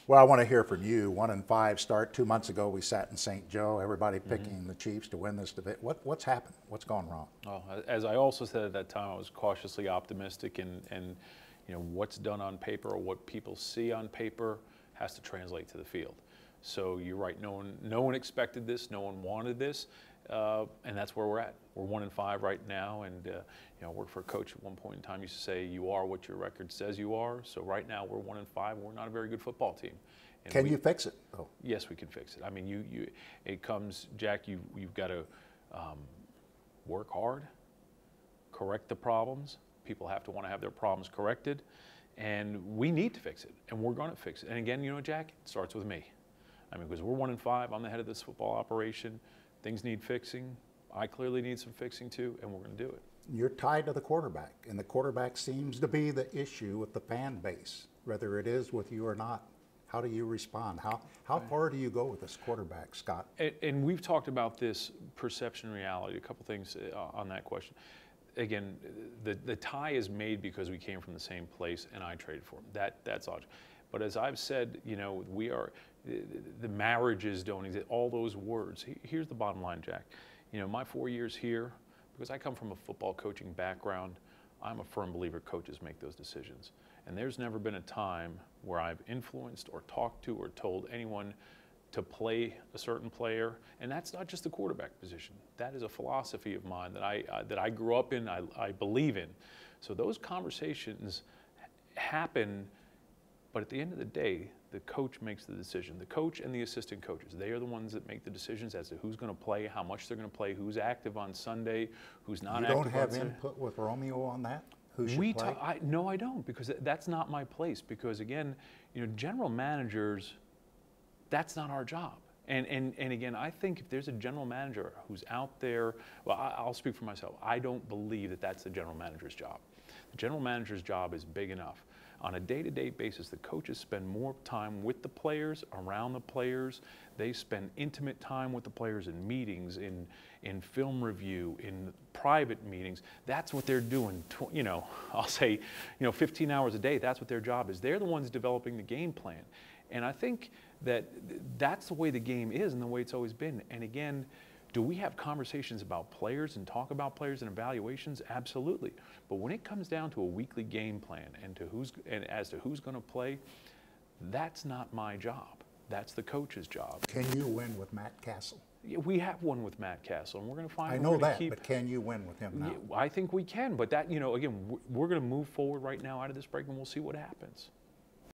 Well, I want to hear from you. 1-5 start. 2 months ago, we sat in St. Joe. Everybody picking the Chiefs to win this debate. What's happened? What's gone wrong? Well, as I also said at that time, I was cautiously optimistic, and you know, what's done on paper or what people see on paper has to translate to the field. So you're right. No one expected this. No one wanted this, and that's where we're at. We're 1-5 right now, and you know, I worked for a coach at one point in time. Used to say, "You are what your record says you are." So right now we're 1-5. We're not a very good football team. And Can you fix it? Oh. Yes, we can fix it. I mean, it comes, Jack. You've got to work hard, correct the problems. People have to want to have their problems corrected, and we need to fix it, and we're going to fix it. And again, you know, Jack, it starts with me. I mean, because we're 1-5, I'm the head of this football operation. Things need fixing. I clearly need some fixing too, and we're going to do it. You're tied to the quarterback, and the quarterback seems to be the issue with the fan base, whether it is with you or not. How do you respond? How far do you go with this quarterback, Scott? And we've talked about this perception reality, a couple things on that question. Again, the tie is made because we came from the same place and I traded for him. That's logical. But as I've said, you know, the marriages don't exist, all those words. Here's the bottom line, Jack. You know, my 4 years here, because I come from a football coaching background, I'm a firm believer coaches make those decisions. And there's never been a time where I've influenced or talked to or told anyone to play a certain player, and that's not just the quarterback position. That is a philosophy of mine that I grew up in, I believe in. So those conversations happen, but at the end of the day, the coach makes the decision. The coach and the assistant coaches, they are the ones that make the decisions as to who's going to play, how much they're going to play, who's active on Sunday, who's not active on Sunday. You don't have input with Romeo on that? Who should play? No, I don't, because that's not my place. Because again, you know, general managers, that's not our job. And again, I think if there's a general manager who's out there, well, I'll speak for myself. I don't believe that that's the general manager's job. The general manager's job is big enough. On a day-to-day basis, the coaches spend more time with the players, around the players. They spend intimate time with the players in meetings, in film review, in private meetings. That's what they're doing. You know, I'll say, you know, 15 hours a day. That's what their job is. They're the ones developing the game plan. And I think that that's the way the game is and the way it's always been. And again, do we have conversations about players and talk about players and evaluations? Absolutely. But when it comes down to a weekly game plan and as to who's going to play, that's not my job. That's the coach's job. Can you win with Matt Castle? We have one with Matt Castle, and we're going to find. I know that, but can you win with him now? I think we can, but that, you know, again, we're going to move forward right now out of this break, and we'll see what happens.